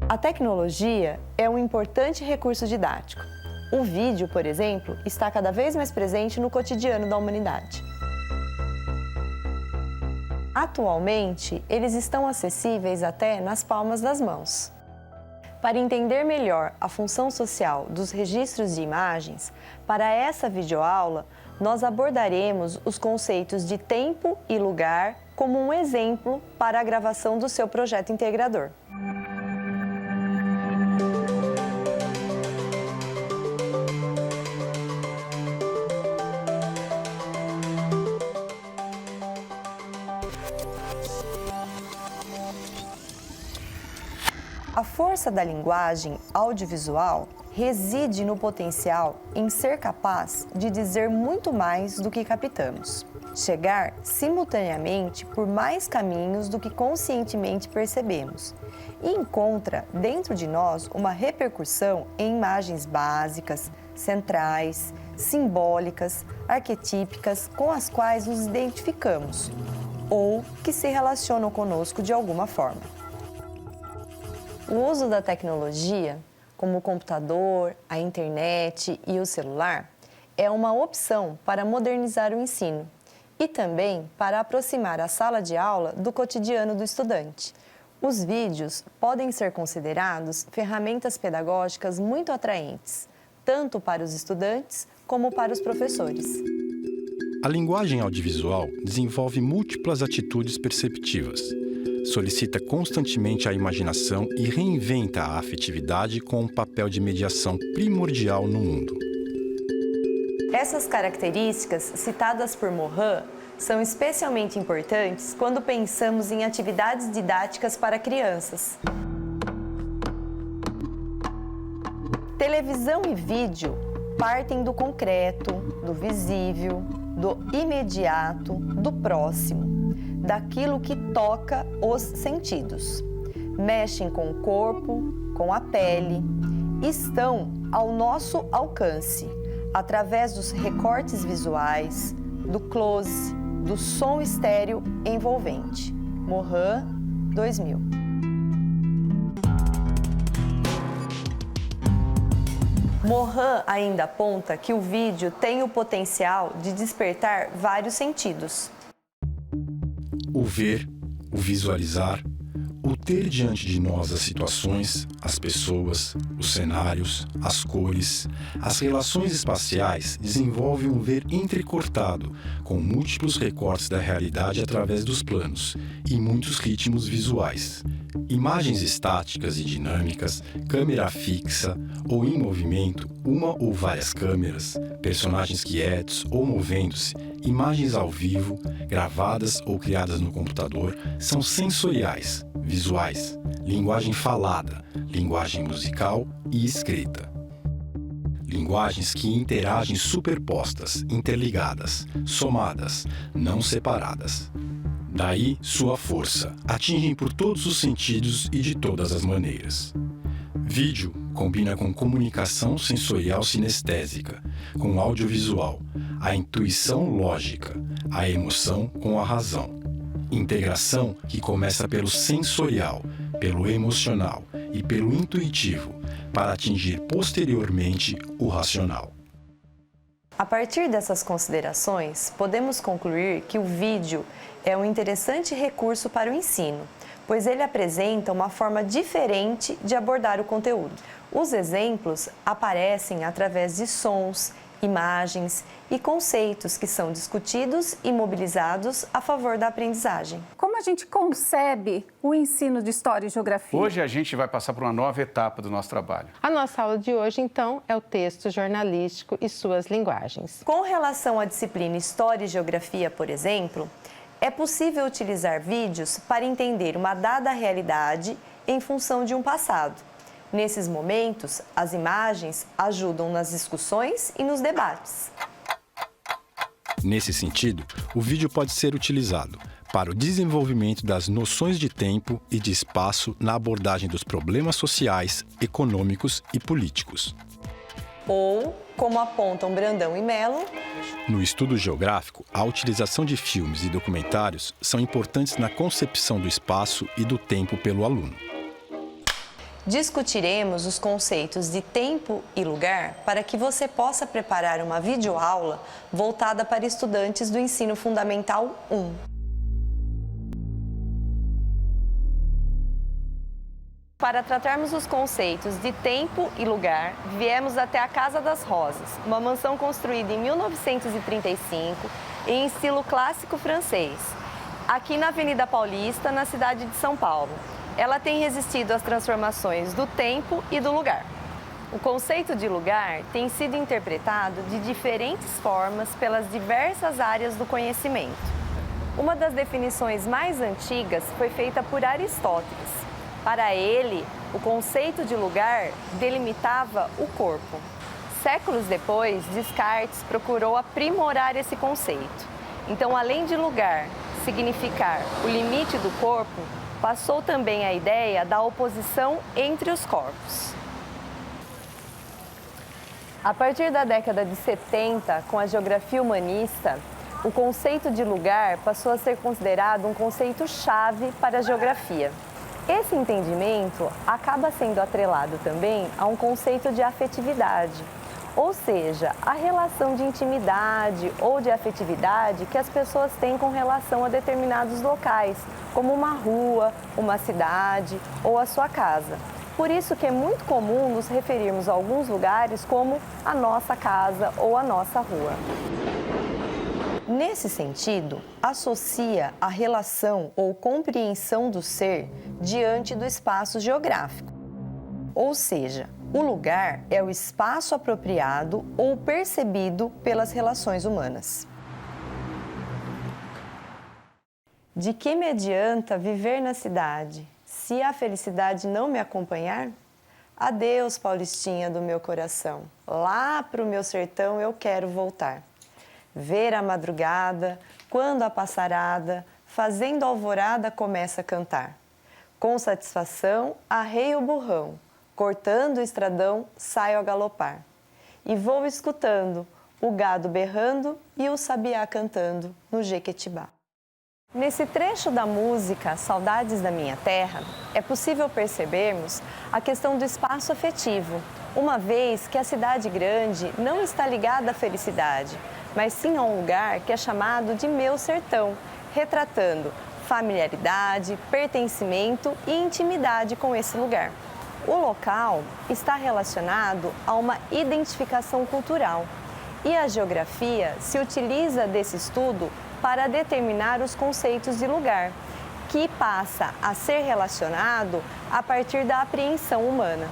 A tecnologia é um importante recurso didático. O vídeo, por exemplo, está cada vez mais presente no cotidiano da humanidade. Atualmente, eles estão acessíveis até nas palmas das mãos. Para entender melhor a função social dos registros de imagens, para essa videoaula, nós abordaremos os conceitos de tempo e lugar como um exemplo para a gravação do seu projeto integrador. A força da linguagem audiovisual reside no potencial em ser capaz de dizer muito mais do que captamos, chegar simultaneamente por mais caminhos do que conscientemente percebemos e encontra dentro de nós uma repercussão em imagens básicas, centrais, simbólicas, arquetípicas com as quais nos identificamos ou que se relacionam conosco de alguma forma. O uso da tecnologia, como o computador, a internet e o celular, é uma opção para modernizar o ensino e também para aproximar a sala de aula do cotidiano do estudante. Os vídeos podem ser considerados ferramentas pedagógicas muito atraentes, tanto para os estudantes como para os professores. A linguagem audiovisual desenvolve múltiplas atitudes perceptivas. Solicita constantemente a imaginação e reinventa a afetividade com um papel de mediação primordial no mundo. Essas características, citadas por Morin, são especialmente importantes quando pensamos em atividades didáticas para crianças. Televisão e vídeo partem do concreto, do visível, do imediato, do próximo, daquilo que toca os sentidos. Mexem com o corpo, com a pele, estão ao nosso alcance, através dos recortes visuais, do close, do som estéreo envolvente. Morin, 2000. Morin ainda aponta que o vídeo tem o potencial de despertar vários sentidos. O ver, o visualizar, o ter diante de nós as situações, as pessoas, os cenários, as cores, as relações espaciais desenvolve um ver entrecortado, com múltiplos recortes da realidade através dos planos e muitos ritmos visuais. Imagens estáticas e dinâmicas, câmera fixa ou em movimento, uma ou várias câmeras, personagens quietos ou movendo-se, imagens ao vivo, gravadas ou criadas no computador, são sensoriais, visuais, linguagem falada, linguagem musical e escrita. Linguagens que interagem superpostas, interligadas, somadas, não separadas. Daí sua força, atingem por todos os sentidos e de todas as maneiras. Vídeo combina com comunicação sensorial sinestésica, com audiovisual, a intuição lógica, a emoção com a razão. Integração que começa pelo sensorial, pelo emocional e pelo intuitivo, para atingir posteriormente o racional. A partir dessas considerações, podemos concluir que o vídeo é um interessante recurso para o ensino, pois ele apresenta uma forma diferente de abordar o conteúdo. Os exemplos aparecem através de sons, imagens e conceitos que são discutidos e mobilizados a favor da aprendizagem. Como a gente concebe o ensino de História e Geografia? Hoje a gente vai passar por uma nova etapa do nosso trabalho. A nossa aula de hoje, então, é o texto jornalístico e suas linguagens. Com relação à disciplina História e Geografia, por exemplo, é possível utilizar vídeos para entender uma dada realidade em função de um passado. Nesses momentos, as imagens ajudam nas discussões e nos debates. Nesse sentido, o vídeo pode ser utilizado para o desenvolvimento das noções de tempo e de espaço na abordagem dos problemas sociais, econômicos e políticos. Ou, como apontam Brandão e Mello, no estudo geográfico, a utilização de filmes e documentários são importantes na concepção do espaço e do tempo pelo aluno. Discutiremos os conceitos de tempo e lugar para que você possa preparar uma videoaula voltada para estudantes do Ensino Fundamental 1. Para tratarmos os conceitos de tempo e lugar, viemos até a Casa das Rosas, uma mansão construída em 1935 em estilo clássico francês, aqui na Avenida Paulista, na cidade de São Paulo. Ela tem resistido às transformações do tempo e do lugar. O conceito de lugar tem sido interpretado de diferentes formas pelas diversas áreas do conhecimento. Uma das definições mais antigas foi feita por Aristóteles. Para ele, o conceito de lugar delimitava o corpo. Séculos depois, Descartes procurou aprimorar esse conceito. Então, além de lugar significar o limite do corpo, passou também a ideia da oposição entre os corpos. A partir da década de 70, com a geografia humanista, o conceito de lugar passou a ser considerado um conceito-chave para a geografia. Esse entendimento acaba sendo atrelado também a um conceito de afetividade, ou seja, a relação de intimidade ou de afetividade que as pessoas têm com relação a determinados locais, como uma rua, uma cidade ou a sua casa. Por isso que é muito comum nos referirmos a alguns lugares como a nossa casa ou a nossa rua. Nesse sentido, associa a relação ou compreensão do ser diante do espaço geográfico. Ou seja, o lugar é o espaço apropriado ou percebido pelas relações humanas. De que me adianta viver na cidade, se a felicidade não me acompanhar? Adeus, Paulistinha do meu coração, lá pro meu sertão eu quero voltar. Ver a madrugada, quando a passarada, fazendo alvorada, começa a cantar. Com satisfação, arreio o burrão, cortando o estradão, saio a galopar. E vou escutando o gado berrando e o sabiá cantando no Jequitibá. Nesse trecho da música Saudades da Minha Terra, é possível percebermos a questão do espaço afetivo, uma vez que a cidade grande não está ligada à felicidade, mas sim a um lugar que é chamado de meu sertão, retratando familiaridade, pertencimento e intimidade com esse lugar. O local está relacionado a uma identificação cultural e a geografia se utiliza desse estudo para determinar os conceitos de lugar, que passa a ser relacionado a partir da apreensão humana.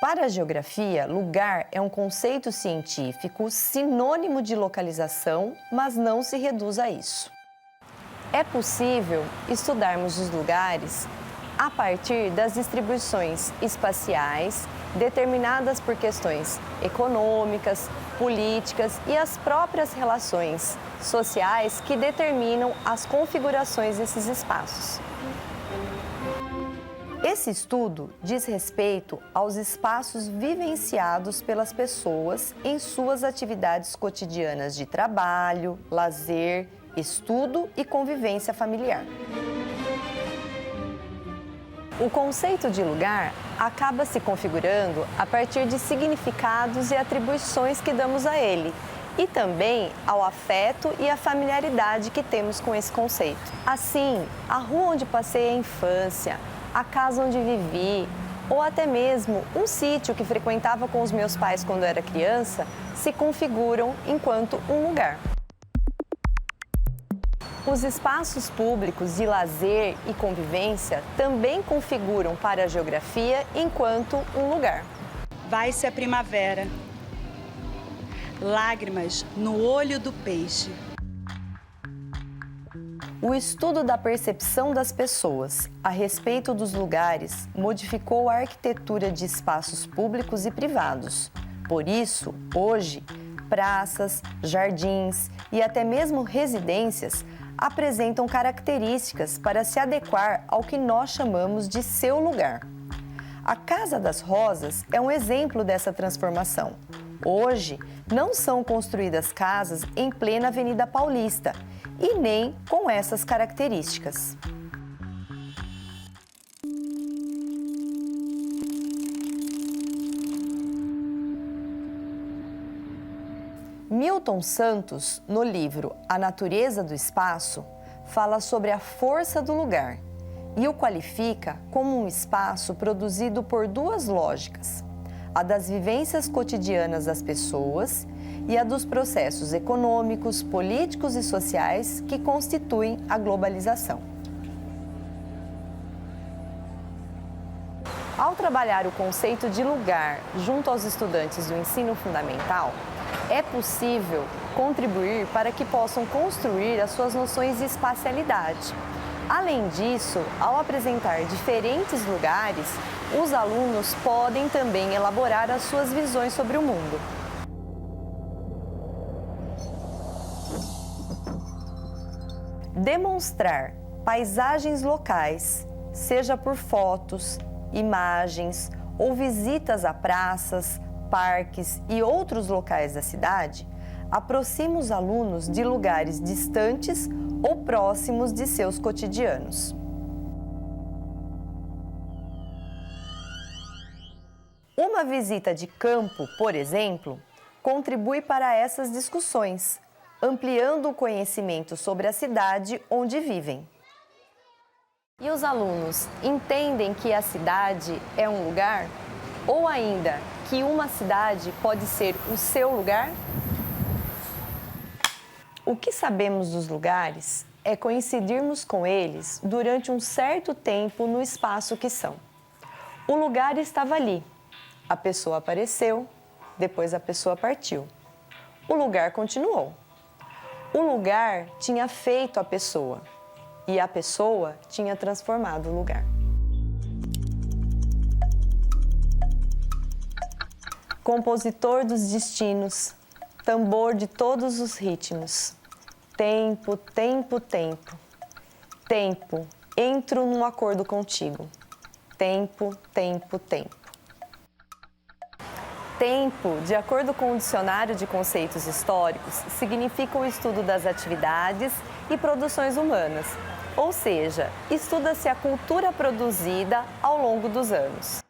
Para a geografia, lugar é um conceito científico sinônimo de localização, mas não se reduz a isso. É possível estudarmos os lugares a partir das distribuições espaciais determinadas por questões econômicas, políticas e as próprias relações sociais que determinam as configurações desses espaços. Esse estudo diz respeito aos espaços vivenciados pelas pessoas em suas atividades cotidianas de trabalho, lazer, estudo e convivência familiar. O conceito de lugar acaba se configurando a partir de significados e atribuições que damos a ele, e também ao afeto e à familiaridade que temos com esse conceito. Assim, a rua onde passei a infância, a casa onde vivi, ou até mesmo um sítio que frequentava com os meus pais quando era criança, se configuram enquanto um lugar. Os espaços públicos de lazer e convivência também configuram para a geografia enquanto um lugar. Vai-se a primavera, lágrimas no olho do peixe. O estudo da percepção das pessoas a respeito dos lugares modificou a arquitetura de espaços públicos e privados. Por isso, hoje, praças, jardins e até mesmo residências apresentam características para se adequar ao que nós chamamos de seu lugar. A Casa das Rosas é um exemplo dessa transformação. Hoje, não são construídas casas em plena Avenida Paulista e nem com essas características. Newton Santos, no livro A Natureza do Espaço, fala sobre a força do lugar e o qualifica como um espaço produzido por duas lógicas: a das vivências cotidianas das pessoas e a dos processos econômicos, políticos e sociais que constituem a globalização. Ao trabalhar o conceito de lugar junto aos estudantes do ensino fundamental, é possível contribuir para que possam construir as suas noções de espacialidade. Além disso, ao apresentar diferentes lugares, os alunos podem também elaborar as suas visões sobre o mundo. Demonstrar paisagens locais, seja por fotos, imagens ou visitas a praças, parques e outros locais da cidade, aproxima os alunos de lugares distantes ou próximos de seus cotidianos. Uma visita de campo, por exemplo, contribui para essas discussões, ampliando o conhecimento sobre a cidade onde vivem. E os alunos entendem que a cidade é um lugar? Ou ainda, que uma cidade pode ser o seu lugar? O que sabemos dos lugares é coincidirmos com eles durante um certo tempo no espaço que são. O lugar estava ali, a pessoa apareceu, depois a pessoa partiu. O lugar continuou. O lugar tinha feito a pessoa e a pessoa tinha transformado o lugar. Compositor dos destinos, tambor de todos os ritmos. Tempo, tempo, tempo. Tempo, entro num acordo contigo. Tempo, tempo, tempo. Tempo, de acordo com o Dicionário de Conceitos Históricos, significa o estudo das atividades e produções humanas, ou seja, estuda-se a cultura produzida ao longo dos anos.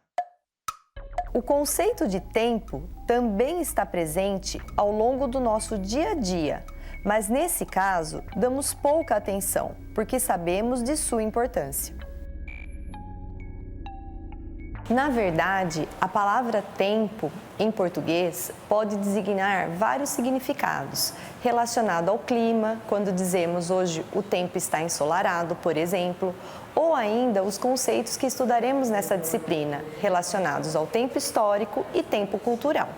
O conceito de tempo também está presente ao longo do nosso dia a dia, mas nesse caso damos pouca atenção, porque sabemos de sua importância. Na verdade, a palavra tempo, em português, pode designar vários significados, relacionado ao clima, quando dizemos hoje o tempo está ensolarado, por exemplo, ou ainda os conceitos que estudaremos nessa disciplina, relacionados ao tempo histórico e tempo cultural.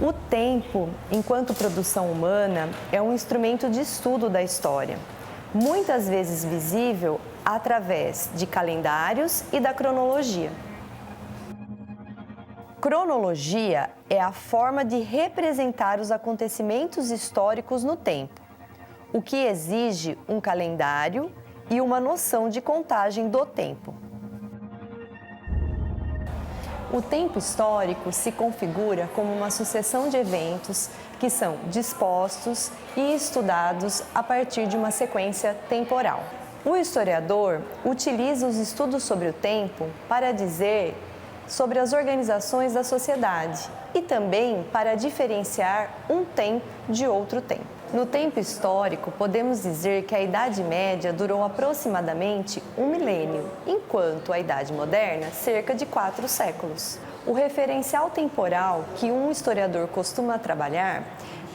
O tempo, enquanto produção humana, é um instrumento de estudo da história, muitas vezes visível através de calendários e da cronologia. Cronologia é a forma de representar os acontecimentos históricos no tempo, o que exige um calendário e uma noção de contagem do tempo. O tempo histórico se configura como uma sucessão de eventos que são dispostos e estudados a partir de uma sequência temporal. O historiador utiliza os estudos sobre o tempo para dizer sobre as organizações da sociedade e também para diferenciar um tempo de outro tempo. No tempo histórico, podemos dizer que a Idade Média durou aproximadamente 1 milênio, enquanto a Idade Moderna, cerca de 4 séculos. O referencial temporal que um historiador costuma trabalhar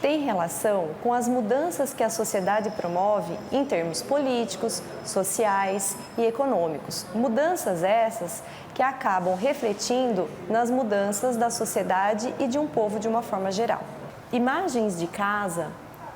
tem relação com as mudanças que a sociedade promove em termos políticos, sociais e econômicos. Mudanças essas que acabam refletindo nas mudanças da sociedade e de um povo de uma forma geral. Imagens de casa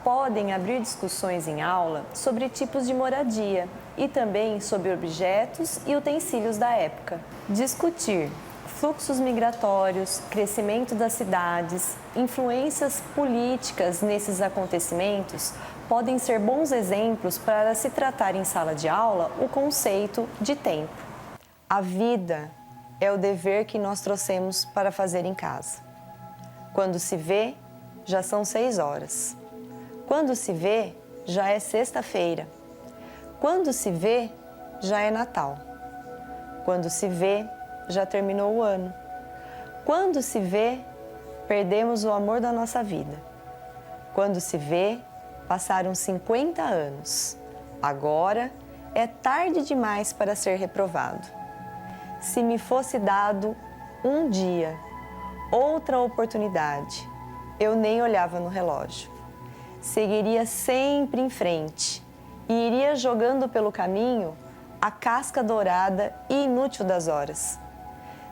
podem abrir discussões em aula sobre tipos de moradia e também sobre objetos e utensílios da época. Discutir fluxos migratórios, crescimento das cidades, influências políticas nesses acontecimentos podem ser bons exemplos para se tratar em sala de aula o conceito de tempo. A vida é o dever que nós trouxemos para fazer em casa. Quando se vê, já são 6 horas. Quando se vê, já é sexta-feira. Quando se vê, já é Natal. Quando se vê, já terminou o ano. Quando se vê, perdemos o amor da nossa vida. Quando se vê, passaram 50 anos. Agora é tarde demais para ser reprovado. Se me fosse dado um dia, outra oportunidade, eu nem olhava no relógio. Seguiria sempre em frente e iria jogando pelo caminho a casca dourada e inútil das horas.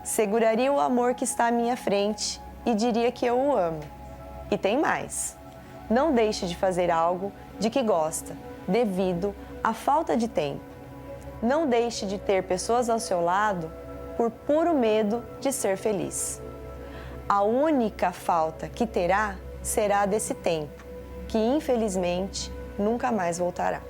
Seguraria o amor que está à minha frente e diria que eu o amo. E tem mais. Não deixe de fazer algo de que gosta, devido à falta de tempo. Não deixe de ter pessoas ao seu lado por puro medo de ser feliz. A única falta que terá será desse tempo, que infelizmente nunca mais voltará.